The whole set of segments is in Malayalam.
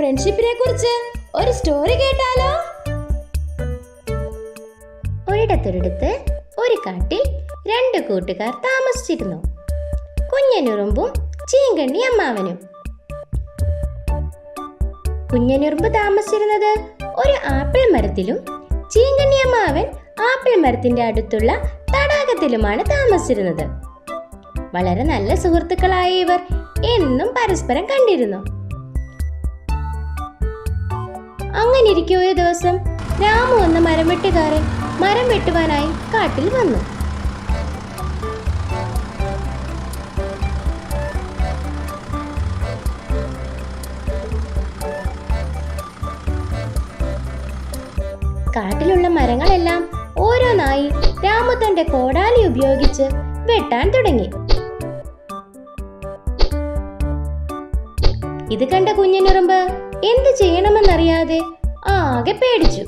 ഫ്രണ്ട്ഷിപ്പിനെ കുറിച്ച് ഒരു സ്റ്റോറി കേട്ടാലോ? ഒരിടത്തൊരിടത്ത് ഒരു കാട്ടിൽ രണ്ട് കൂട്ടുകാർ താമസിച്ചിരുന്നു. കുഞ്ഞനുറുമ്പും ചീങ്കണ്ണി അമ്മാവനും. കുഞ്ഞനുറുമ്പ് താമസിച്ചിരുന്നത് ഒരു ആപ്പിൾ മരത്തിലും ചീങ്കണ്ണി അമ്മാവൻ ആപ്പിൾ മരത്തിന്റെ അടുത്തുള്ള തടാകത്തിലുമാണ് താമസിച്ചിരുന്നത്. വളരെ നല്ല സുഹൃത്തുക്കളായ ഇവർ എന്നും പരസ്പരം കണ്ടിരുന്നു. അങ്ങനെ ഇരിക്കെ ഒരു ദിവസം രാമു എന്ന മരം വെട്ടുകാരൻ മരം വെട്ടുവാനായി കാട്ടിൽ വന്നു. കാട്ടിലുള്ള മരങ്ങളെല്ലാം ഓരോന്നായി രാമു തന്റെ കോടാലി ഉപയോഗിച്ച് വെട്ടാൻ തുടങ്ങി. ഇത് കണ്ട കുഞ്ഞനുറുമ്പ് എന്ത് ചെയ്യണമെന്നറിയാതെ ആകെ പേടിച്ചു.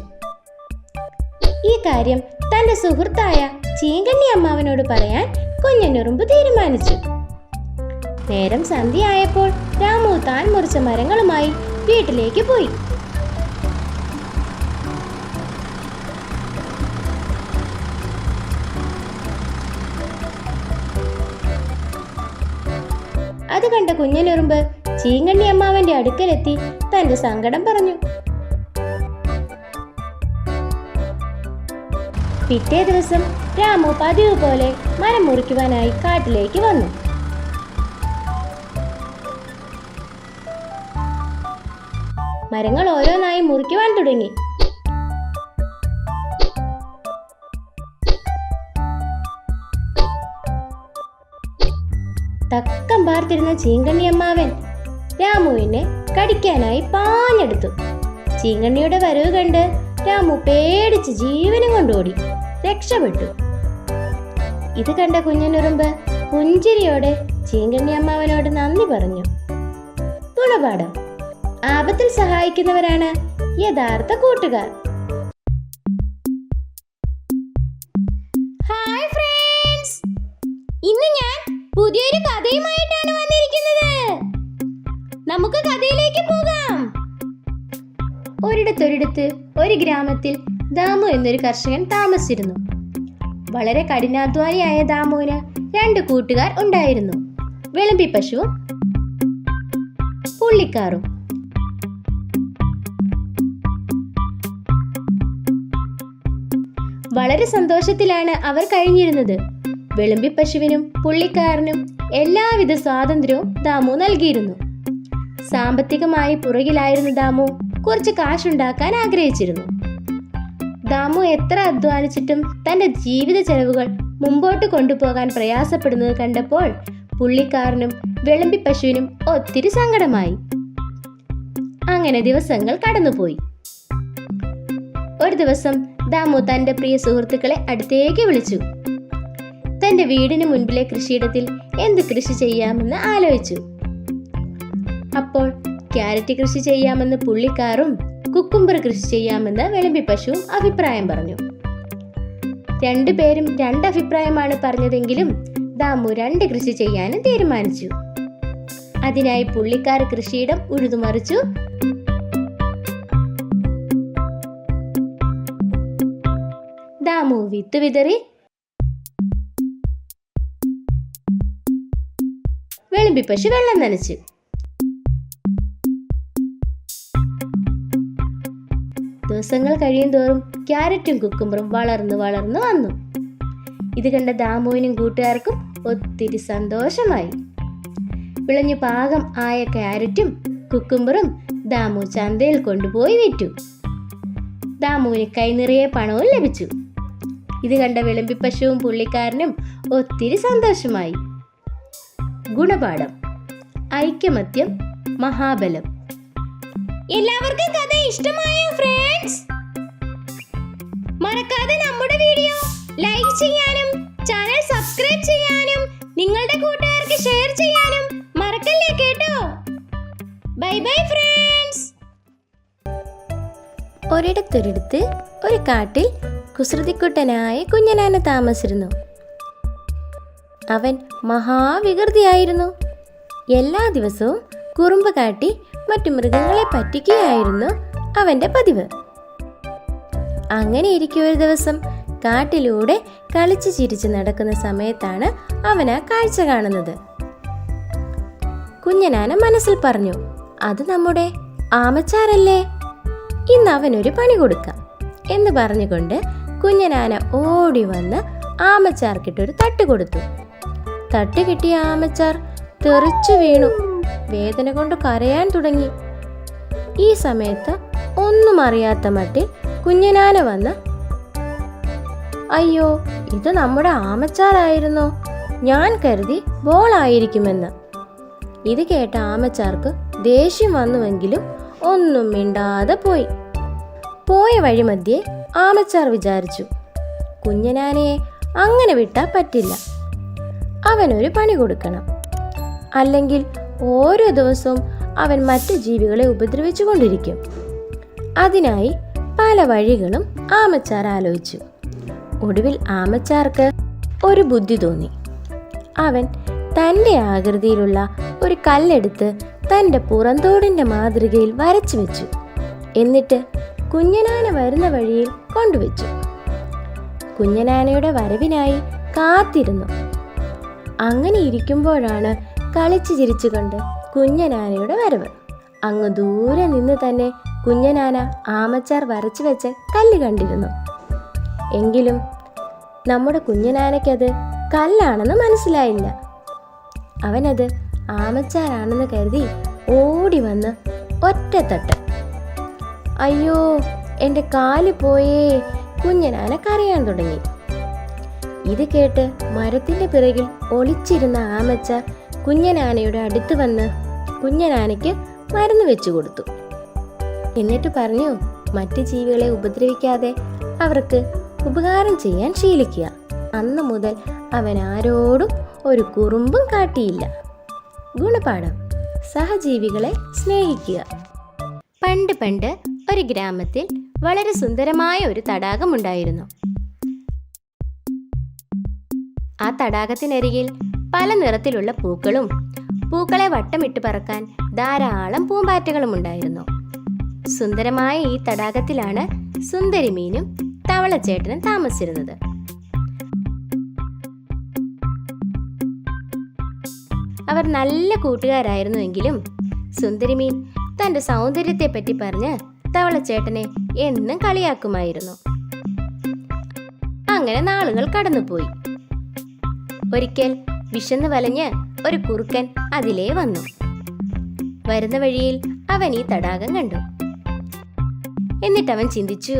ഈ കാര്യം തന്റെ സുഹൃത്തായ ചീങ്കണ്ണി അമ്മാവനോട് പറയാൻ കുഞ്ഞനുറുമ്പ് തീരുമാനിച്ചു. നേരം സന്ധ്യയായപ്പോൾ രാമു താൻ മുറിച്ച മരങ്ങളുമായി വീട്ടിലേക്ക് പോയി. അത് കണ്ട കുഞ്ഞനുറുമ്പ് ചീങ്കണ്ണി അമ്മാവന്റെ അടുക്കലെത്തി തന്റെ സങ്കടം പറഞ്ഞു. പിറ്റേ ദിവസം രാമു പതിവ് പോലെ മരം മുറിക്കുവാനായി കാട്ടിലേക്ക് വന്നു. മരങ്ങൾ ഓരോന്നായി മുറിക്കുവാൻ തുടങ്ങി. തക്കം പാർത്തിരുന്ന ചീങ്കണ്ണി അമ്മാവൻ രാമുവിനെ കടിക്കാനായി പാഞ്ഞെടുത്തു. ചീങ്കണ്ണിയുടെ വരവ് കണ്ട് രാമു പേടിച്ച് ജീവനും കൊണ്ടോടി രക്ഷപ്പെട്ടു. ഇത് കണ്ട കുഞ്ഞനുറുമ്പ് പുഞ്ചിരിയോടെ ചീങ്കണ്ണി അമ്മാവനോട് നന്ദി പറഞ്ഞു. ഗുണപാഠം: ആപത്തിൽ സഹായിക്കുന്നവരാണ് യഥാർത്ഥ കൂട്ടുകാർ. ഹായ് ഫ്രണ്ട്സ്, ഇന്ന് ഞാൻ പുതിയൊരു കഥയുമായിട്ടാണ് വന്നിരിക്കുന്നത്. നമുക്ക് കഥയിലേക്ക് പോകാം. ഒരിടത്തൊരിടത്ത് ഒരു ഗ്രാമത്തിൽ ദാമു എന്നൊരു കർഷകൻ താമസിച്ചിരുന്നു. വളരെ കഠിനാധ്വാനിയായ ദാമുവിന് രണ്ട് കൂട്ടുകാർ ഉണ്ടായിരുന്നു: വിളമ്പി പശുവും പുള്ളിക്കാറും. വളരെ സന്തോഷത്തിലാണ് അവർ കഴിഞ്ഞിരുന്നത്. വിളമ്പി പശുവിനും പുള്ളിക്കാരനും എല്ലാവിധ സ്വാതന്ത്ര്യവും ദാമു നൽകിയിരുന്നു. സാമ്പത്തികമായി പുറകിലായിരുന്ന ദാമു കുറച്ച് കാശുണ്ടാക്കാൻ ആഗ്രഹിച്ചിരുന്നു. ദാമു എത്ര അധ്വാനിച്ചിട്ടും തന്റെ ജീവിത ചെലവുകൾ മുമ്പോട്ട് കൊണ്ടുപോകാൻ പ്രയാസപ്പെടുന്നത് കണ്ടപ്പോൾ പുള്ളിക്കാരനും വിളമ്പി പശുവിനും ഒത്തിരി സങ്കടമായി. അങ്ങനെ ദിവസങ്ങൾ കടന്നുപോയി. ഒരു ദിവസം ദാമു തന്റെ പ്രിയ സുഹൃത്തുക്കളെ അടുത്തേക്ക് വിളിച്ചു. തന്റെ വീടിന് മുൻപിലെ കൃഷിയിടത്തിൽ എന്ത് കൃഷി ചെയ്യാമെന്ന് ആലോചിച്ചു. അപ്പോൾ ക്യാരറ്റ് കൃഷി ചെയ്യാമെന്ന് പുള്ളിക്കാറും കുക്കുംബർ കൃഷി ചെയ്യാമെന്ന് വിളമ്പി പശുവും അഭിപ്രായം പറഞ്ഞു. രണ്ടുപേരും രണ്ട് അഭിപ്രായമാണ് പറഞ്ഞതെങ്കിലും ദാമു രണ്ട് കൃഷി ചെയ്യാനും തീരുമാനിച്ചു. അതിനായി പുള്ളിക്കാർ കൃഷിയിടം ഉഴുതുമറിച്ചു. ദാമു വിത്ത് വിതറി. വിളമ്പി പശു വെള്ളം നനച്ചു. ദിവസങ്ങൾ കഴിയും തോറും ക്യാരറ്റും കുക്കുംബറും വളർന്നു വളർന്നു വന്നു. ഇത് കണ്ട ദാമുവിനും കൂട്ടുകാർക്കും ഒത്തിരി സന്തോഷമായി. വിളഞ്ഞു പാകം ആയ ക്യാരറ്റും കുക്കുംബറും ദാമു ചന്തയിൽ കൊണ്ടുപോയി വിറ്റു. ദാമുവിന് കൈനിറയെ പണവും ലഭിച്ചു. ഇത് കണ്ട വിളമ്പി പശുവും പുള്ളിക്കാരനും ഒത്തിരി സന്തോഷമായി. ഗുണപാഠം: ഐക്യമത്യം മഹാബലം. എല്ലാവർക്കും കഥ ഇഷ്ടമായോ ഫ്രണ്ട്സ്? മറക്കാതെ നമ്മുടെ വീഡിയോ ലൈക്ക് ചെയ്യാനും ചാനൽ സബ്സ്ക്രൈബ് ചെയ്യാനും നിങ്ങളുടെ കൂട്ടുകാർക്ക് ഷെയർ ചെയ്യാനും മറക്കല്ലേ കേട്ടോ. Bye bye friends. ഒരിടത്തൊരിടത്ത് ഒരു കാട്ടിൽ കുസൃതിക്കുട്ടനായ കുഞ്ഞനാന താമസിച്ചിരുന്നു. അവൻ മഹാവികൃതിയായിരുന്നു. എല്ലാ ദിവസവും കുറുമ്പ് കാട്ടി മറ്റു മൃഗങ്ങളെ പറ്റിക്കുകയായിരുന്നു അവന്റെ പതിവ്. അങ്ങനെ ഇരിക്കെ ഒരു ദിവസം കാട്ടിലൂടെ കളിച്ചു ചിരിച്ച് നടക്കുന്ന സമയത്താണ് അവൻ ആ കാഴ്ച കാണുന്നത്. കുഞ്ഞനാന മനസ്സിൽ പറഞ്ഞു, അത് നമ്മുടെ ആമച്ചാറല്ലേ, ഇന്ന് അവനൊരു പണി കൊടുക്കാം എന്ന് പറഞ്ഞുകൊണ്ട് കുഞ്ഞനാന ഓടി വന്ന് ആമച്ചാർക്കിട്ടൊരു തട്ട് കൊടുത്തു. തട്ട് കിട്ടിയ ആമച്ചാർ തെറിച്ചു വീണു. വേദന കൊണ്ട് കരയാൻ തുടങ്ങി. ഈ സമയത്ത് ഒന്നും അറിയാത്ത മട്ടിൽ കുഞ്ഞനാന വന്ന്, അയ്യോ, ഇത് നമ്മുടെ ആമച്ചാറായിരുന്നോ, ഞാൻ കരുതി ബോളായിരിക്കുമെന്ന്. ഇത് കേട്ട ആമച്ചാർക്ക് ദേഷ്യം വന്നുവെങ്കിലും ഒന്നും മിണ്ടാതെ പോയി. പോയ വഴി മധ്യേ ആമച്ചാർ വിചാരിച്ചു, കുഞ്ഞനാനയെ അങ്ങനെ വിട്ടാൽ പറ്റില്ല, അവനൊരു പണി കൊടുക്കണം. അല്ലെങ്കിൽ ഓരോ ദിവസവും അവൻ മറ്റു ജീവികളെ ഉപദ്രവിച്ചു കൊണ്ടിരിക്കും. അതിനായി പല വഴികളും ആമച്ചാർ ആലോചിച്ചു. ഒടുവിൽ ആമച്ചാർക്ക് ഒരു ബുദ്ധി തോന്നി. അവൻ തൻ്റെ ആകൃതിയിലുള്ള ഒരു കല്ലെടുത്ത് തൻ്റെ പുറന്തോടിൻ്റെ മാതൃകയിൽ വരച്ചു വെച്ചു. എന്നിട്ട് കുഞ്ഞനാന വരുന്ന വഴിയിൽ കൊണ്ടുവച്ചു. കുഞ്ഞനാനയുടെ വരവിനായി കാത്തിരുന്നു. അങ്ങനെ ഇരിക്കുമ്പോഴാണ് കളിച്ചു ചിരിച്ചുകൊണ്ട് കുഞ്ഞനാനയുടെ വരവ്. അങ്ങ് ദൂരെ നിന്ന് തന്നെ കുഞ്ഞനാന ആമച്ചാർ വരച്ചു വെച്ച കല്ല് കണ്ടിരുന്നു. എങ്കിലും നമ്മുടെ കുഞ്ഞനാനയ്ക്കത് കല്ലാണെന്ന് മനസ്സിലായില്ല. അവനത് ആമച്ചാറാണെന്ന് കരുതി ഓടി വന്ന് ഒറ്റത്തട്ട്. അയ്യോ, എൻ്റെ കാല് പോയേ, കുഞ്ഞനാന കരയാൻ തുടങ്ങി. ഇത് കേട്ട് മരത്തിന്റെ പിറകിൽ ഒളിച്ചിരുന്ന ആമച്ചാർ കുഞ്ഞനാനയുടെ അടുത്ത് വന്ന് കുഞ്ഞനാനയ്ക്ക് മരുന്ന് വെച്ചു കൊടുത്തു. എന്നിട്ട് പറഞ്ഞു, മറ്റു ജീവികളെ ഉപദ്രവിക്കാതെ അവർക്ക് ഉപകാരം ചെയ്യാൻ ശീലിക്കുക. അന്നു മുതൽ അവൻ ആരോടും ഒരു കുറുമ്പും കാട്ടിയില്ല. ഗുണപാഠം: സഹജീവികളെ സ്നേഹിക്കുക. പണ്ട് പണ്ട് ഒരു ഗ്രാമത്തിൽ വളരെ സുന്ദരമായ ഒരു തടാകമുണ്ടായിരുന്നു. ആ തടാകത്തിനരികിൽ പല നിറത്തിലുള്ള പൂക്കളും പൂക്കളെ വട്ടമിട്ട് പറക്കാൻ ധാരാളം പൂമ്പാറ്റകളും ഉണ്ടായിരുന്നു. സുന്ദരമായ ഈ തടാകത്തിലാണ് സുന്ദരിമീനും തവളച്ചേട്ടനും താമസിച്ചിരുന്നത്. അവർ നല്ല കൂട്ടുകാരായിരുന്നുവെങ്കിലും സുന്ദരിമീൻ തന്റെ സൗന്ദര്യത്തെ പറ്റി പറഞ്ഞ് തവളച്ചേട്ടനെ എന്നും കളിയാക്കുമായിരുന്നു. അങ്ങനെ നാളുകൾ കടന്നുപോയി. ഒരിക്കൽ വിശന്ന് വലഞ്ഞ് ഒരു കുറുക്കൻ അതിലേ വന്നു. വരുന്ന വഴിയിൽ അവൻ ഈ തടാകം കണ്ടു. എന്നിട്ടവൻ ചിന്തിച്ചു,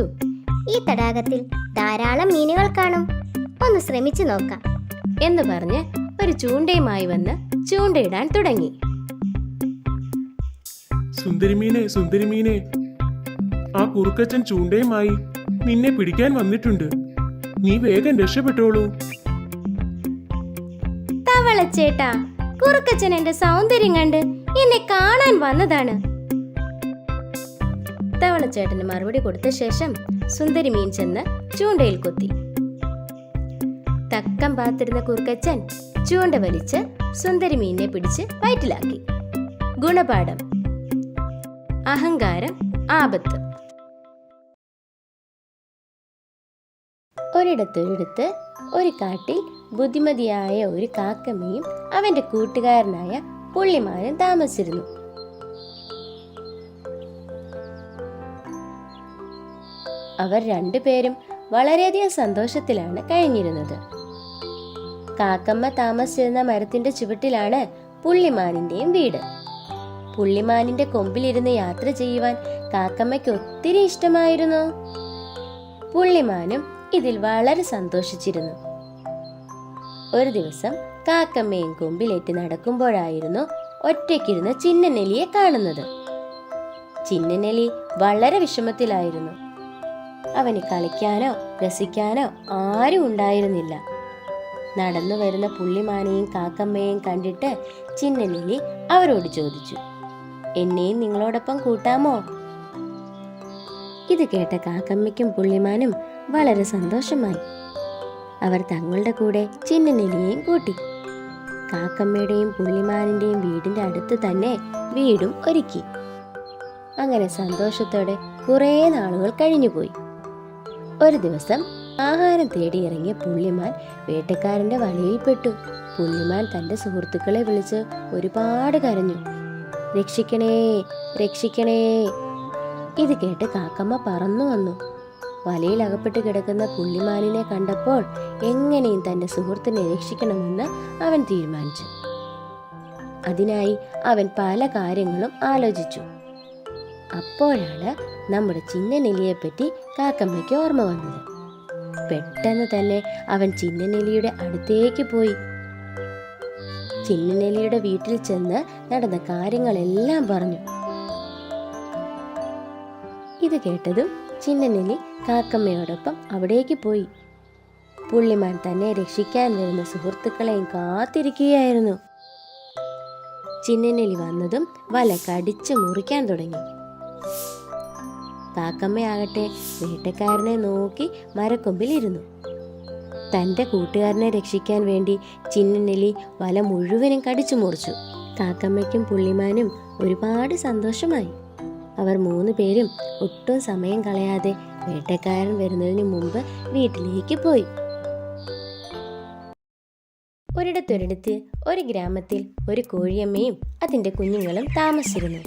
ഈ തടാകത്തിൽ ധാരാളം മീനുകൾ കാണും, ഒന്ന് ശ്രമിച്ചു നോക്കാം എന്ന് പറഞ്ഞ് ഒരു ചൂണ്ടയുമായി വന്ന് ചൂണ്ടയിടാൻ തുടങ്ങി. സുന്ദരിമീനെ, സുന്ദരിമീനെ, ആ കുറുക്കച്ചൻ ചൂണ്ടയുമായി നിന്നെ പിടിക്കാൻ വന്നിട്ടുണ്ട്. നീ വേഗം രക്ഷപ്പെട്ടോളൂ. തവളച്ചേട്ടാ, കുറുക്കച്ചൻ എന്റെ സൗന്ദര്യം കണ്ട് എന്നെ കാണാൻ വന്നതാണ്. തവളച്ചേട്ടന് മറുപടി കൊടുത്ത ശേഷം സുന്ദരി മീൻ ചെന്ന് ചൂണ്ടയിൽ കൊത്തി. തക്കം പാത്തിരുന്ന കുറുക്കച്ചൻ ചൂണ്ട വലിച്ച് സുന്ദരി മീനിനെ പിടിച്ച് വയറ്റിലാക്കി. ഗുണപാഠം: അഹങ്കാരം ആപത്ത്. ഒരിടത്തൊരിടത്ത് ഒരു കാട്ടിൽ ബുദ്ധിമതിയായ ഒരു കാക്കമ്മയും അവന്റെ കൂട്ടുകാരനായ പുള്ളിമാനും താമസിച്ചിരുന്നു. അവർ രണ്ടുപേരും വളരെയധികം സന്തോഷത്തിലാണ് കഴിഞ്ഞിരുന്നത്. കാക്കമ്മ താമസിച്ചിരുന്ന മരത്തിന്റെ ചുവട്ടിലാണ് പുള്ളിമാനിന്റെയും വീട്. പുള്ളിമാനിന്റെ കൊമ്പിലിരുന്ന് യാത്ര ചെയ്യുവാൻ കാക്കമ്മയ്ക്ക് ഒത്തിരി ഇഷ്ടമായിരുന്നു. പുള്ളിമാനും ഇതിൽ വളരെ സന്തോഷിച്ചിരുന്നു. ഒരു ദിവസം കാക്കമ്മയും കൊമ്പിലേറ്റ് നടക്കുമ്പോഴായിരുന്നു ഒറ്റയ്ക്കിരുന്ന് ചിന്നനെലിയെ കാണുന്നത്. ചിന്നനെലി വളരെ വിഷമത്തിലായിരുന്നു. അവന് കളിക്കാനോ രസിക്കാനോ ആരും ഉണ്ടായിരുന്നില്ല. നടന്നു വരുന്ന പുള്ളിമാനെയും കാക്കമ്മയെയും കണ്ടിട്ട് ചിന്നനെലി അവരോട് ചോദിച്ചു, എന്നെയും നിങ്ങളോടൊപ്പം കൂട്ടാമോ? ഇത് കേട്ട കാക്കമ്മയ്ക്കും പുള്ളിമാനും വളരെ സന്തോഷമായി. അവർ തങ്ങളുടെ കൂടെ ചിന്നനെലിയെയും കൂട്ടി. കാക്കമ്മയുടെയും പുള്ളിമാനിന്റെയും വീടിന്റെ അടുത്ത് തന്നെ വീടും ഒരുക്കി. അങ്ങനെ സന്തോഷത്തോടെ കുറേ നാളുകൾ കഴിഞ്ഞുപോയി. ഒരു ദിവസം ആഹാരം തേടിയിറങ്ങിയ പുള്ളിമാൻ വേട്ടക്കാരന്റെ വലയിൽപ്പെട്ടു. പുള്ളിമാൻ തന്റെ സുഹൃത്തുക്കളെ വിളിച്ച് ഒരുപാട് കരഞ്ഞു. രക്ഷിക്കണേ, രക്ഷിക്കണേ. ഇത് കേട്ട് കാക്കമ്മ പറന്നു വന്നു. വലയിൽ അകപ്പെട്ട് കിടക്കുന്ന പുള്ളിമാനിനെ കണ്ടപ്പോൾ എങ്ങനെയും തന്റെ സുഹൃത്തിനെ രക്ഷിക്കണമെന്ന് അവൻ തീരുമാനിച്ചു. അതിനായി അവൻ പല കാര്യങ്ങളും ആലോചിച്ചു. അപ്പോഴാണ് നമ്മുടെ ചിന്നനെലിയെപ്പറ്റി കാക്കമ്മയ്ക്ക് ഓർമ്മ വന്നത്. പെട്ടെന്ന് തന്നെ അവൻ ചിന്നനെലിയുടെ അടുത്തേക്ക് പോയി. ചിന്നനെലിയുടെ വീട്ടിൽ ചെന്ന് നടന്ന കാര്യങ്ങളെല്ലാം പറഞ്ഞു. ഇത് കേട്ടതും ചിന്നനെലി കാക്കമ്മയോടൊപ്പം അവിടേക്ക് പോയി. പുള്ളിമാൻ തന്നെ രക്ഷിക്കാൻ വരുന്ന സുഹൃത്തുക്കളെയും കാത്തിരിക്കുകയായിരുന്നു. ചിന്നനെലി വന്നതും വല കടിച്ചു മുറിക്കാൻ തുടങ്ങി. കാക്കമ്മയാകട്ടെ വേട്ടക്കാരനെ നോക്കി മരക്കൊമ്പിൽ ഇരുന്നു. തന്റെ കൂട്ടുകാരനെ രക്ഷിക്കാൻ വേണ്ടി ചിന്നനെലി വല മുഴുവനും കടിച്ചു മുറിച്ചു. കാക്കമ്മയ്ക്കും പുള്ളിമാനും ഒരുപാട് സന്തോഷമായി. അവർ 3 പേരും ഒട്ടും സമയം കളയാതെ വേട്ടക്കാരൻ വരുന്നതിന് മുമ്പ് വീട്ടിലേക്ക് പോയി. ഒരിടത്തൊരിടത്ത് ഒരു ഗ്രാമത്തിൽ ഒരു കോഴിയമ്മയും അതിൻ്റെ കുഞ്ഞുങ്ങളും താമസിച്ചിരുന്നു.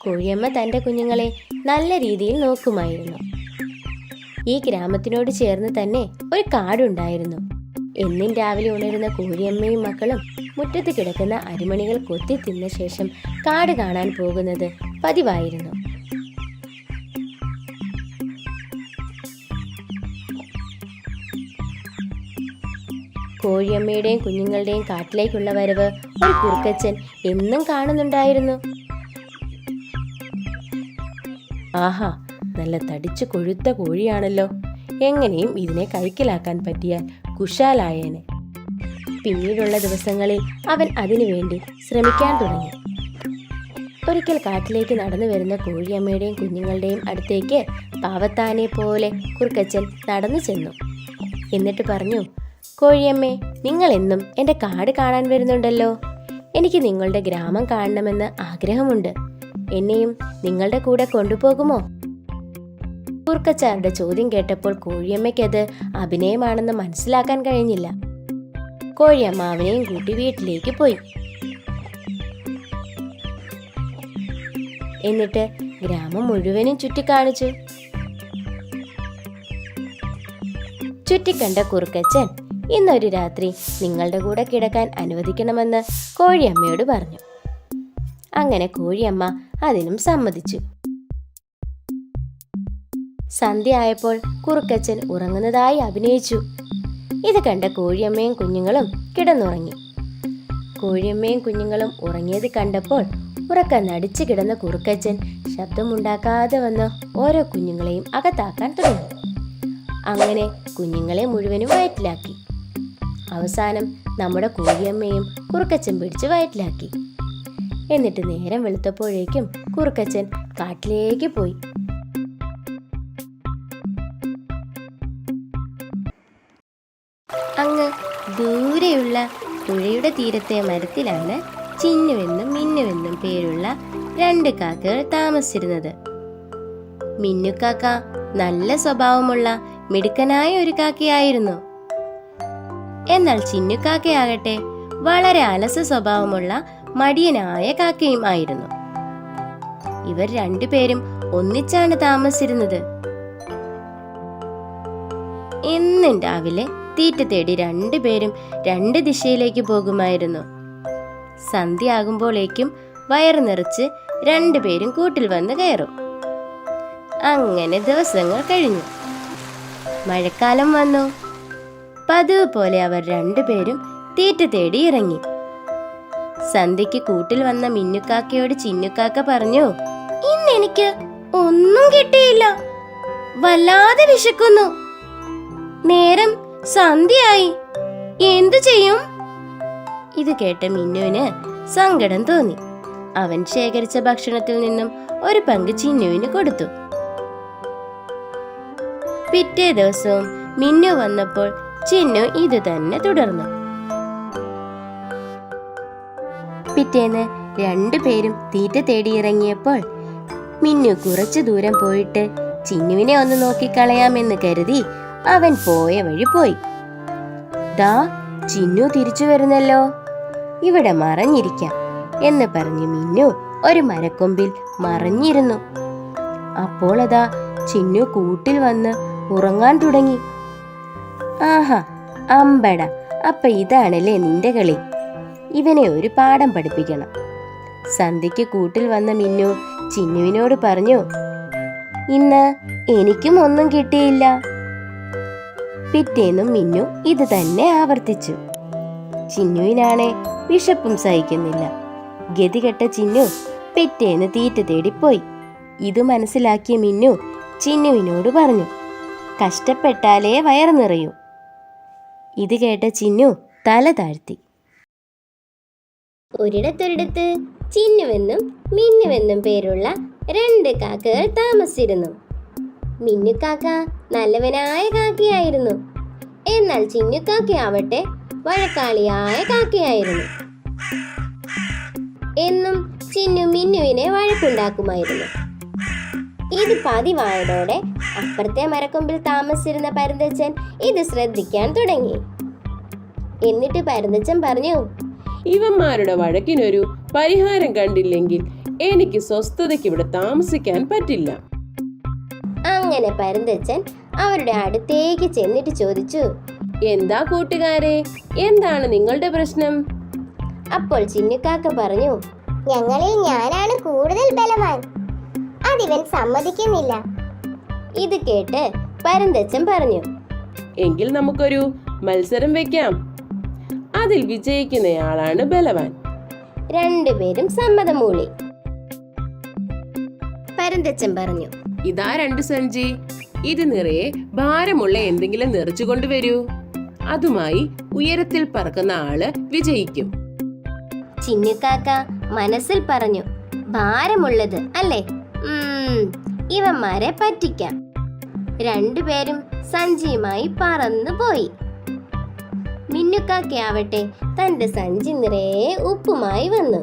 കോഴിയമ്മ തൻ്റെ കുഞ്ഞുങ്ങളെ നല്ല രീതിയിൽ നോക്കുമായിരുന്നു. ഈ ഗ്രാമത്തിനോട് ചേർന്ന് തന്നെ ഒരു കാടുണ്ടായിരുന്നു. എന്നും രാവിലെ ഉണരുന്ന കോഴിയമ്മയും മക്കളും മുറ്റത്ത് കിടക്കുന്ന അരിമണികൾ കൊത്തി തിന്ന ശേഷം കാട് കാണാൻ പോകുന്നത് പതിവായിരുന്നു. കോഴിയമ്മയുടെയും കുഞ്ഞുങ്ങളുടെയും കാട്ടിലേക്കുള്ള വരവ് ഒരു കുറുക്കച്ചൻ എന്നും കാണുന്നുണ്ടായിരുന്നു. ആഹാ, നല്ല തടിച്ചു കൊഴുത്ത കോഴിയാണല്ലോ. എങ്ങനെയും ഇതിനെ കൈക്കലാക്കാൻ പറ്റിയാൽ കുശാലായേനെ. പിന്നീടുള്ള ദിവസങ്ങളിൽ അവൻ അതിനുവേണ്ടി ശ്രമിക്കാൻ തുടങ്ങി. ഒരിക്കൽ കാട്ടിലേക്ക് നടന്നു വരുന്ന കോഴിയമ്മയുടെയും കുഞ്ഞുങ്ങളുടെയും അടുത്തേക്ക് പാവത്താനെ പോലെ കുറുക്കച്ചൻ നടന്നു ചെന്നു. എന്നിട്ട് പറഞ്ഞു, കോഴിയമ്മേ, നിങ്ങൾ എന്നും എൻ്റെ കാട് കാണാൻ വരുന്നുണ്ടല്ലോ. എനിക്ക് നിങ്ങളുടെ ഗ്രാമം കാണണമെന്ന് ആഗ്രഹമുണ്ട്. എന്നെയും നിങ്ങളുടെ കൂടെ കൊണ്ടുപോകുമോ? കുറുക്കച്ചാരുടെ ചോദ്യം കേട്ടപ്പോൾ കോഴിയമ്മയ്ക്കത് അഭിനയമാണെന്ന് മനസ്സിലാക്കാൻ കഴിഞ്ഞില്ല. കോഴിയമ്മ അവനെയും കൂട്ടി വീട്ടിലേക്ക് പോയി. എന്നിട്ട് ഗ്രാമം മുഴുവനും ചുറ്റിക്കാണിച്ചു. ചുറ്റിക്കണ്ട കുറുക്കച്ചൻ ഇന്നൊരു രാത്രി നിങ്ങളുടെ കൂടെ കിടക്കാൻ അനുവദിക്കണമെന്ന് കോഴിയമ്മയോട് പറഞ്ഞു. അങ്ങനെ കോഴിയമ്മ അതിനും സമ്മതിച്ചു. സന്ധ്യ ആയപ്പോൾ കുറുക്കച്ചൻ ഉറങ്ങുന്നതായി അഭിനയിച്ചു. ഇത് കണ്ട കോഴിയമ്മയും കുഞ്ഞുങ്ങളും കിടന്നുറങ്ങി. കോഴിയമ്മയും കുഞ്ഞുങ്ങളും ഉറങ്ങിയത് കണ്ടപ്പോൾ ഉറക്കം നടിച്ചു കിടന്ന കുറുക്കച്ചൻ ശബ്ദമുണ്ടാക്കാതെ വന്ന് ഓരോ കുഞ്ഞുങ്ങളെയും അകത്താക്കാൻ തുടങ്ങി. അങ്ങനെ കുഞ്ഞുങ്ങളെ മുഴുവനും വയറ്റിലാക്കി. അവസാനം നമ്മുടെ കോഴിയമ്മയും കുറുക്കച്ചൻ പിടിച്ച് വയറ്റിലാക്കി. എന്നിട്ട് നേരം വെളുത്തപ്പോഴേക്കും കുറുക്കച്ചൻ കാട്ടിലേക്ക് പോയി. അങ്ങ് ദൂരെയുള്ള പുഴയുടെ തീരത്തെ മരത്തിലാണ് ചിന്നുവെന്നും മിന്നുവെന്നും പേരുള്ള 2 കാക്കകൾ താമസിച്ചിരുന്നത്. മിന്നുക്കാക്ക നല്ല സ്വഭാവമുള്ള മിടുക്കനായ ഒരു കാക്കയായിരുന്നു. എന്നാൽ ചിന്നുക്കാക്കയാകട്ടെ വളരെ അലസ സ്വഭാവമുള്ള മടിയനായ കാക്കയും ആയിരുന്നു. ഇവർ 2 പേരും ഒന്നിച്ചാണ് താമസിച്ചിരുന്നത്. എന്നും രാവിലെ തീറ്റ തേടി 2 പേരും 2 ദിശയിലേക്ക് പോകുമായിരുന്നു. സന്ധ്യ ആകുമ്പോഴേക്കും വയറ് നിറച്ച് 2 പേരും കൂട്ടിൽ വന്ന് കയറും. അങ്ങനെ ദിവസങ്ങൾ കഴിഞ്ഞു. മഴക്കാലം വന്നു. പതിവ് പോലെ അവർ 2 പേരും തീറ്റ തേടി ഇറങ്ങി. സന്ധ്യയ്ക്ക് കൂട്ടിൽ വന്ന മിന്നുക്കാക്കയോട് ചിന്നുക്കാക്ക പറഞ്ഞു, ഇന്നെനിക്ക് ഒന്നും കിട്ടിയില്ല. വല്ലാതെ വിശക്കുന്നു. നേരം സന്ധ്യയായി. എന്തു ചെയ്യും? ഇത് കേട്ട മിന്നുവിന് സങ്കടം തോന്നി. അവൻ ശേഖരിച്ച ഭക്ഷണത്തിൽ നിന്നും ഒരു പങ്ക് ചിന്നുവിന് കൊടുത്തു. പിറ്റേ ദിവസവും മിന്നു വന്നപ്പോൾ ചിന്നു ഇത് തന്നെ തുടർന്നു. പിറ്റേന്ന് 2 പേരും തീറ്റ തേടിയിറങ്ങിയപ്പോൾ മിന്നു കുറച്ചു ദൂരം പോയിട്ട് ചിന്നുവിനെ ഒന്ന് നോക്കിക്കളയാമെന്ന് കരുതി അവൻ പോയ വഴി പോയി. ദാ ചിന്നു തിരിച്ചു വരുന്നല്ലോ, ഇവിടെ മറഞ്ഞിരിക്കാം എന്ന് പറഞ്ഞു മിന്നു ഒരു മരക്കൊമ്പിൽ മറഞ്ഞിരുന്നു. അപ്പോൾ അതാ ചിന്നു കൂട്ടിൽ വന്ന് ഉറങ്ങാൻ തുടങ്ങി. ആഹാ, അമ്പട, അപ്പൊ ഇതാണല്ലേ നിന്റെ കളി. ഇവനെ ഒരു പാഠം പഠിപ്പിക്കണം. സന്ധ്യയ്ക്ക് കൂട്ടിൽ വന്ന മിന്നു ചിന്നുവിനോട് പറഞ്ഞു, ഇന്ന് എനിക്കും ഒന്നും കിട്ടിയില്ല. പിറ്റേന്നും മിന്നു ഇത് തന്നെ ആവർത്തിച്ചു. ചിന്നുവിനാണെ വിശപ്പും സഹിക്കുന്നില്ല. ഗതികെട്ട ചിന്നു പിറ്റേന്ന് തീറ്റ തേടിപ്പോയി. ഇത് മനസ്സിലാക്കിയ മിന്നു ചിന്നുവിനോട് പറഞ്ഞു, കഷ്ടപ്പെട്ടാലേ വയറ് നിറയൂ. ഇത് കേട്ട ചിന്നു തല താഴ്ത്തി. ഒരിടത്തൊരിടത്ത് ചിന്നുവെന്നും മിന്നുവെന്നും പേരുള്ള 2 കാക്കകൾ താമസിച്ചിരുന്നു. മിന്നുക്കാക്ക നല്ലവനായ കാക്കയായിരുന്നു. എന്നാൽ ചിന്നുക്കാക്കയാവട്ടെ വഴക്കാളിയായ കാക്കയായിരുന്നു. എന്നും ചിന്നു മിന്നുവിനെ വഴക്കുണ്ടാക്കുമായിരുന്നു. ഇത് പതിവായതോടെ അപ്പുറത്തെ മരക്കൊമ്പിൽ താമസിച്ചിരുന്ന പരുന്തച്ചൻ ഇത് ശ്രദ്ധിക്കാൻ തുടങ്ങി. എന്നിട്ട് പരുന്തച്ചൻ പറഞ്ഞു, ഇവന്മാരുടെ വഴക്കിനൊരു പരിഹാരം കണ്ടില്ലെങ്കിൽ എനിക്ക് സ്വസ്ഥതയ്ക്ക് ഇവിടെ താമസിക്കാൻ പറ്റില്ല. അങ്ങനെ പരുന്തച്ചൻ അവരുടെ അടുത്തേക്ക് ചെന്നിട്ട് ചോദിച്ചു, എന്താ കൂട്ടുകാരെ, എന്താണ് നിങ്ങളുടെ പ്രശ്നം? അപ്പോൾ ചിന്നുക്കാക്ക പറഞ്ഞു, ഞങ്ങളിൽ ഞാനാണ് കൂടുതൽ ബലവാൻ, അതിവൻ സമ്മതിക്കുന്നില്ല. ഇത് കേട്ട് പരുന്തച്ചൻ പറഞ്ഞു, എങ്കിൽ നമുക്കൊരു മത്സരം വെക്കാം. അതിൽ വിജയിക്കുന്നയാളാണ് ബലവാൻ. 2 പേരും സമ്മതം മൂളി. പരുന്തച്ചൻ പറഞ്ഞു, ഇതാ 2 സഞ്ചി. ഇത് നിറയെ ഭാരമുള്ള എന്തെങ്കിലും നിറച്ചു കൊണ്ടുവരൂ. അതുമായി ഉയരത്തിൽ പറക്കുന്ന ആള് വിജയിക്കും. ചിന്നുക്കാക്ക മനസ്സിൽ പറഞ്ഞു, ഭാരമുള്ളത് അല്ലേ, ഇവന്മാരെ പറ്റിക്കാം. 2 പേരും സഞ്ചിയുമായി പറന്നു പോയി. മിന്നുക്കാക്കയാവട്ടെ തന്റെ സഞ്ചി നിറയെ ഉപ്പുമായി വന്നു.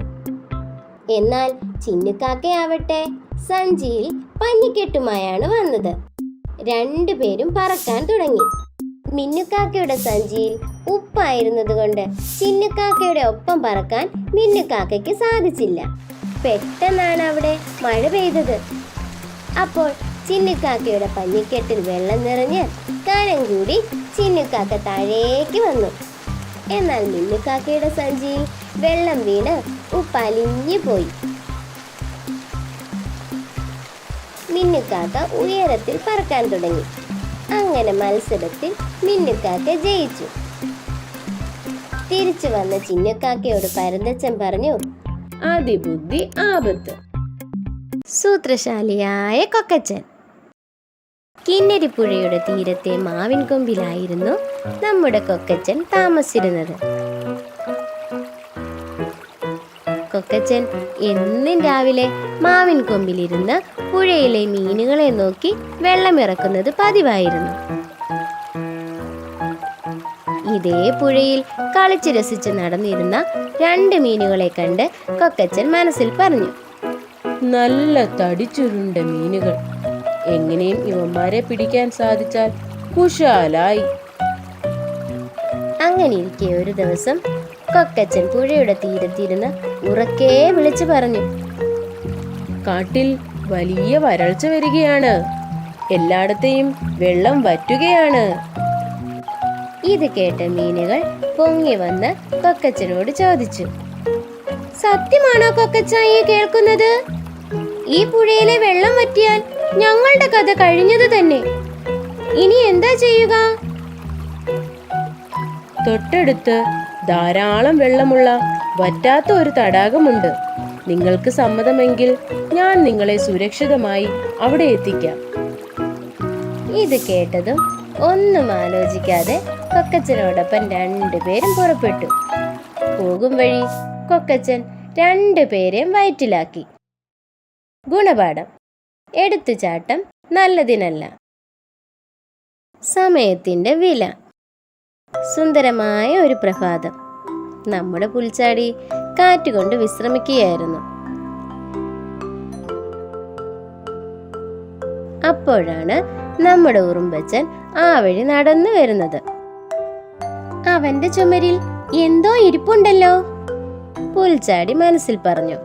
എന്നാൽ ചിന്നുക്കാക്കയാവട്ടെ സഞ്ചിയിൽ പഞ്ഞിക്കെട്ടുമായാണ് വന്നത്. 2 പേരും പറക്കാൻ തുടങ്ങി. മിന്നുക്കാക്കയുടെ സഞ്ചിയിൽ ഉപ്പായിരുന്നത് കൊണ്ട് ചിന്നുക്കാക്കയുടെ ഒപ്പം പറക്കാൻ മിന്നുക്കാക്കയ്ക്ക് സാധിച്ചില്ല. പെട്ടെന്നാണ് അവിടെ മഴ പെയ്തത്. അപ്പോൾ ചിന്നുക്കാക്കയുടെ പഞ്ഞിക്കെട്ടിൽ വെള്ളം നിറഞ്ഞ് കനം കൂടി ചിന്നുക്കാക്ക താഴേക്ക് വന്നു. എന്നാൽ മിന്നുക്കാക്കയുടെ സഞ്ചിയിൽ വെള്ളം വീണ് ഉപ്പലിഞ്ഞു പോയി. മിന്നുക്കാക്ക ഉയരത്തിൽ പറക്കാൻ തുടങ്ങി. അങ്ങനെ മത്സരത്തിൽ മിന്നുക്കാക്ക ജയിച്ചു. തിരിച്ചു വന്ന ചിന്നുക്കാക്കയോട് പരുന്തച്ചൻ പറഞ്ഞു, അതിബുദ്ധി ആപത്ത്. സൂത്രശാലിയായ കൊക്കച്ചൻ. കിന്നരിപ്പുഴയുടെ തീരത്തെ മാവിൻ കൊമ്പിലായിരുന്നു നമ്മുടെ കൊക്കച്ചൻ താമസിച്ചിരുന്നത്. കൊക്കച്ചൻ എന്നും രാവിലെ മാവിൻ കൊമ്പിലിരുന്ന് പുഴയിലെ മീനുകളെ നോക്കി വെള്ളമിറക്കുന്നത് പതിവായിരുന്നു. ഇതേ പുഴയിൽ കളിച്ചു രസിച്ച് നടന്നിരുന്ന 2 മീനുകളെ കണ്ട് കൊക്കച്ചൻ മനസ്സിൽ പറഞ്ഞു, നല്ല തടിച്ചുരുണ്ട മീനുകൾ. എങ്ങനെയും ഇവന്മാരെ പിടിക്കാൻ സാധിച്ചാൽ കുശാലായി. അങ്ങനെ ഇരിക്കെ ഒരു ദിവസം കൊക്കച്ചൻ പുഴയുടെ തീരത്തിരുന്ന് ഉറക്കെ വിളിച്ചു പറഞ്ഞു, കാട്ടിൽ വലിയ വരൾച്ച വരികയാണ്. എല്ലായിടത്തെയും വെള്ളം വറ്റുകയാണ്. ഇത് കേട്ട മീനുകൾ പൊങ്ങി വന്ന് കൊക്കച്ചനോട് ചോദിച്ചു, സത്യമാണോ കൊക്കച്ച ഈ കേൾക്കുന്നത്? ഈ പുഴയിലെ വെള്ളം വറ്റിയാൽ ഞങ്ങളുടെ കഥ കഴിഞ്ഞത് തന്നെ. ഇനി എന്താ ചെയ്യുക? തൊട്ടടുത്ത് ധാരാളം വെള്ളമുള്ള വറ്റാത്ത ഒരു തടാകമുണ്ട്. നിങ്ങൾക്ക് സമ്മതമെങ്കിൽ ഞാൻ നിങ്ങളെ സുരക്ഷിതമായി അവിടെ എത്തിക്കാം. ഇത് കേട്ടതും ഒന്നും ആലോചിക്കാതെ കൊക്കച്ചനോടൊപ്പം 2 പേരും പുറപ്പെട്ടു. പോകും വഴി കൊക്കച്ചൻ 2 പേരെയും വയറ്റിലാക്കി. ഗുണപാഠം: എടുത്തുചാട്ടം നല്ലതിനല്ല. സമയത്തിന്റെ വില. സുന്ദരമായ ഒരു പ്രഭാതം. നമ്മുടെ പുൽച്ചാടി കാറ്റുകൊണ്ട് വിശ്രമിക്കുകയായിരുന്നു. അപ്പോഴാണ് നമ്മുടെ ഉറുമ്പച്ചൻ ആ വഴി നടന്നു വരുന്നത്. അവന്റെ ചുമരിൽ എന്തോ ഇരിപ്പുണ്ടല്ലോ. പുൽച്ചാടി മനസ്സിൽ പറഞ്ഞു.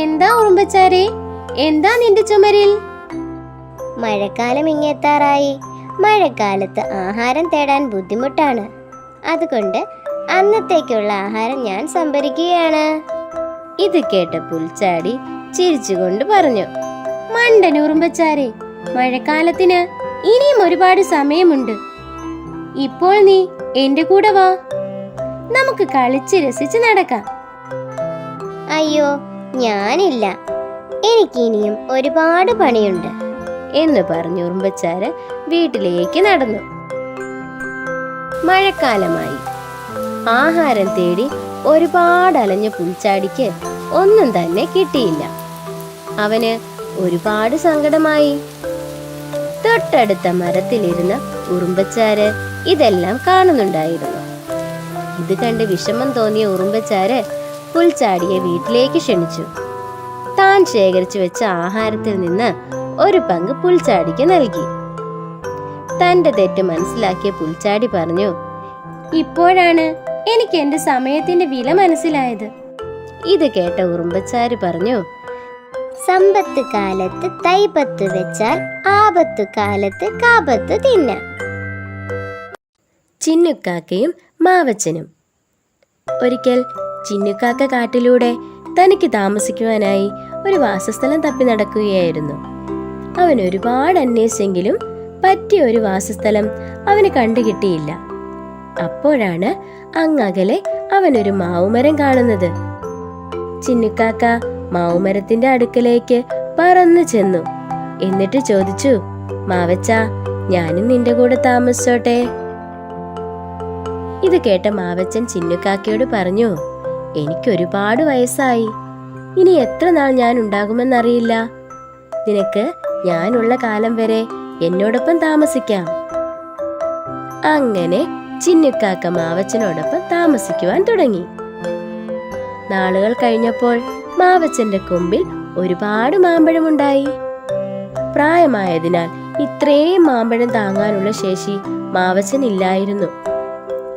എന്താ ഉറുമ്പച്ചാരെ, എന്താ നിന്റെ ചുമരിൽ? മഴക്കാലം ഇങ്ങെത്താറായി. മഴക്കാലത്ത് ആഹാരം തേടാൻ ബുദ്ധിമുട്ടാണ്. അതുകൊണ്ട് അന്നത്തേക്കുള്ള ആഹാരം ഞാൻ സംഭരിക്കുകയാണ്. ഇത് കേട്ട പുൽച്ചാടി ചിരിച്ചുകൊണ്ട് പറഞ്ഞു. മണ്ടൻ ഉറുമ്പച്ചാരെ, മഴക്കാലത്തിന് ഇനിയും ഒരുപാട് സമയമുണ്ട്. ഇപ്പോൾ നീ എന്റെ കൂടെ വാ, നമുക്ക് കളിച്ച് രസിച്ച് നടക്കാം. അയ്യോ, ഞാനില്ല. എനിക്കിനിയും ഒരുപാട് പണിയുണ്ട് എന്ന് പറഞ്ഞു ഉറുമ്പച്ചാര് വീട്ടിലേക്ക് നടന്നു. മഴക്കാലമായി. ആഹാരം തേടി ഒരുപാട് അലഞ്ഞ പുൽച്ചാടിക്ക് ഒന്നും തന്നെ കിട്ടിയില്ല. അവന് ഒരുപാട് സങ്കടമായി. തൊട്ടടുത്ത മരത്തിലിരുന്ന ഉറുമ്പച്ചാര് ഇതെല്ലാം കാണുന്നുണ്ടായിരുന്നു. ഇത് കണ്ട് വിഷമം തോന്നിയ ഉറുമ്പച്ചാര് പുൽച്ചാടിയെ വീട്ടിലേക്ക് ക്ഷണിച്ചു. താൻ ശേഖരിച്ചു വെച്ച ആഹാരത്തിൽ നിന്ന് ഒരു പങ്ക് പുൽച്ചാടിക്ക് നൽകി. തന്റെ തെറ്റ് മനസ്സിലാക്കിയ പുൽച്ചാടി പറഞ്ഞു, ഇപ്പോഴാണ് എനിക്ക് എന്റെ സമയത്തിന്റെ വില മനസ്സിലായത്. ഇത് കേട്ട ഉറുമ്പച്ചാര് പറഞ്ഞു, സമ്പത്ത് കാലത്ത് തൈപത്ത് വെച്ചാൽ ആപത്തു കാലത്ത് കാപത്ത് തിന്നാം. ചിന്നുക്കാക്കയും മാവച്ചനും. ഒരിക്കൽ ചിന്നുക്കാക്ക കാട്ടിലൂടെ തനിക്ക് താമസിക്കുവാനായി ഒരു വാസസ്ഥലം തപ്പി നടക്കുകയായിരുന്നു. അവൻ ഒരുപാട് അന്വേഷിച്ചെങ്കിലും പറ്റിയ ഒരു വാസസ്ഥലം അവന് കണ്ടുകിട്ടിയില്ല. അപ്പോഴാണ് അങ്ങകലെ അവനൊരു മാവുമരം കാണുന്നത്. ചിന്നുക്കാക്ക മാവുമരത്തിന്റെ അടുക്കലേക്ക് പറന്നു ചെന്നു. എന്നിട്ട് ചോദിച്ചു, മാവച്ച, ഞാനും നിന്റെ കൂടെ താമസിച്ചോട്ടെ? ഇത് കേട്ട മാവച്ചൻ ചിന്നുക്കാക്കയോട് പറഞ്ഞു, എനിക്കൊരുപാട് വയസ്സായി. ഇനി എത്ര നാൾ ഞാൻ ഉണ്ടാകുമെന്നറിയില്ല. നിനക്ക് ഞാനുള്ള കാലം വരെ എന്നോടൊപ്പം താമസിക്കാം. അങ്ങനെ ചിന്നുക്കാക്ക മാവച്ചനോടൊപ്പം താമസിക്കുവാൻ തുടങ്ങി. നാളുകൾ കഴിഞ്ഞപ്പോൾ മാവച്ചന്റെ കൊമ്പിൽ ഒരുപാട് മാമ്പഴമുണ്ടായി. പ്രായമായതിനാൽ ഇത്രയും മാമ്പഴം താങ്ങാനുള്ള ശേഷി മാവച്ചനില്ലായിരുന്നു.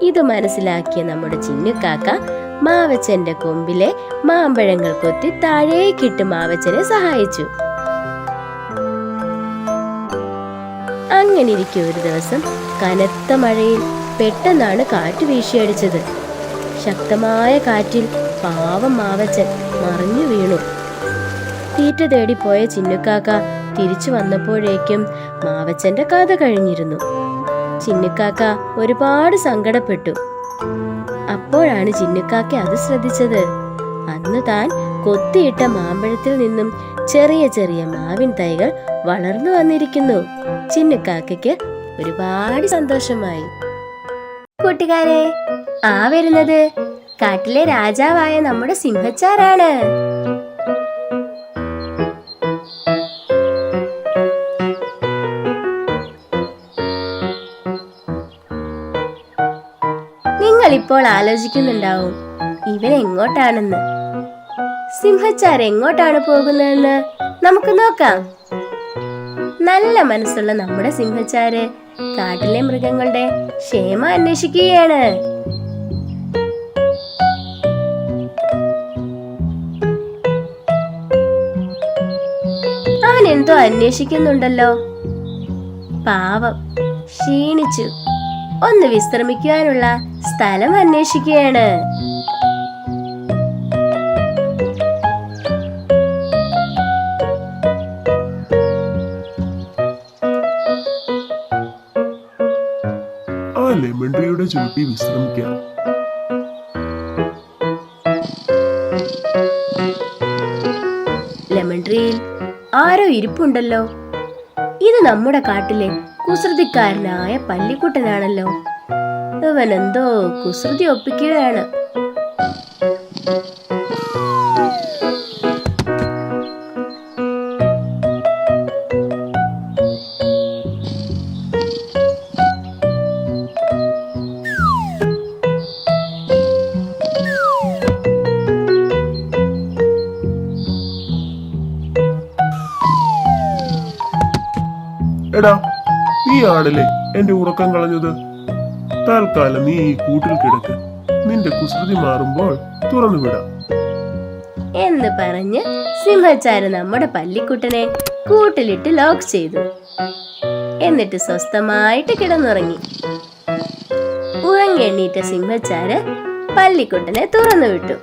ഇത് മനസ്സിലാക്കിയ നമ്മുടെ ചിന്നുക്കാക്ക മാവച്ചന്റെ കൊമ്പിലെ മാമ്പഴങ്ങൾ കൊത്തി താഴേക്കിട്ട് മാവച്ചനെ സഹായിച്ചു. അങ്ങനിരിക്കെ ഒരു ദിവസം കനത്ത മഴയിൽ പെട്ടെന്നാണ് കാറ്റ് വീശിയടിച്ചത്. ശക്തമായ കാറ്റിൽ പാവം മാവച്ചൻ മറിഞ്ഞു വീണു. തീറ്റ തേടിപ്പോയ ചിന്നുക്കാക്ക തിരിച്ചു വന്നപ്പോഴേക്കും മാവച്ചന്റെ കഥ കഴിഞ്ഞിരുന്നു. ചിന്നുക്കാക്ക ഒരുപാട് സങ്കടപ്പെട്ടു. അപ്പോഴാണ് ചിന്നുക്കാക്ക അത് ശ്രദ്ധിച്ചത്. അന്ന് താൻ കൊത്തിയിട്ട മാമ്പഴത്തിൽ നിന്നും ചെറിയ ചെറിയ മാവിൻ തൈകൾ വളർന്നു വന്നിരിക്കുന്നു. ചിന്നുക്കാക്കയ്ക്ക് ഒരുപാട് സന്തോഷമായി. കൂട്ടുകാരെ, ആ വരുന്നത് കാട്ടിലെ രാജാവായ നമ്മുടെ സിംഹച്ചാരാണ്. നിങ്ങൾ ഇപ്പോൾ ആലോചിക്കുന്നുണ്ടാവും, ഇവൻ എങ്ങോട്ടാണെന്ന്. സിംഹച്ചാർ എങ്ങോട്ടാണ് പോകുന്നതെന്ന് നമുക്ക് നോക്കാം. നല്ല മനസ്സുള്ള നമ്മുടെ സിംഹച്ചാര് കാട്ടിലെ മൃഗങ്ങളുടെ ക്ഷേമം അന്വേഷിക്കുകയാണ്. അവൻ എന്തോ അന്വേഷിക്കുന്നുണ്ടല്ലോ. പാവം, ക്ഷീണിച്ചു. ഒന്ന് വിശ്രമിക്കുവാനുള്ള സ്ഥലം അന്വേഷിക്കുകയാണ്. ആ ലെമൺ ട്രീയുടെ ചുവട്ടിൽ വിശ്രമിക്കാം. ലെമൺ ട്രീയിൽ ആരോ ഇരിപ്പുണ്ടല്ലോ. ഇത് നമ്മുടെ കാട്ടിലെ കുസൃതിക്കാരനായ പല്ലിക്കുട്ടനാണല്ലോ. ഇവനെന്തോ കുസൃതി ഒപ്പിക്കുകയാണ്. എടാ, നീ ആണല്ലേ എന്റെ ഉറക്കം കളഞ്ഞത്. തൽക്കാലം നീ ഈ കൂട്ടിൽ കിടക്ക്. നിന്റെ കുസൃതി മാറുമ്പോൾ തുറന്നു വിടാം. എന്ന് പറഞ്ഞ് സിംഹച്ചാര് നമ്മുടെ പല്ലിക്കുട്ടനെ കൂട്ടിലിട്ട് ലോക്ക് ചെയ്തു. എന്നിട്ട് സ്വസ്ഥമായിട്ട് കിടന്നുറങ്ങി. ഉറങ്ങി എണ്ണീറ്റ സിംഹച്ചാര് പല്ലിക്കുട്ടനെ തുറന്നു വിട്ടു.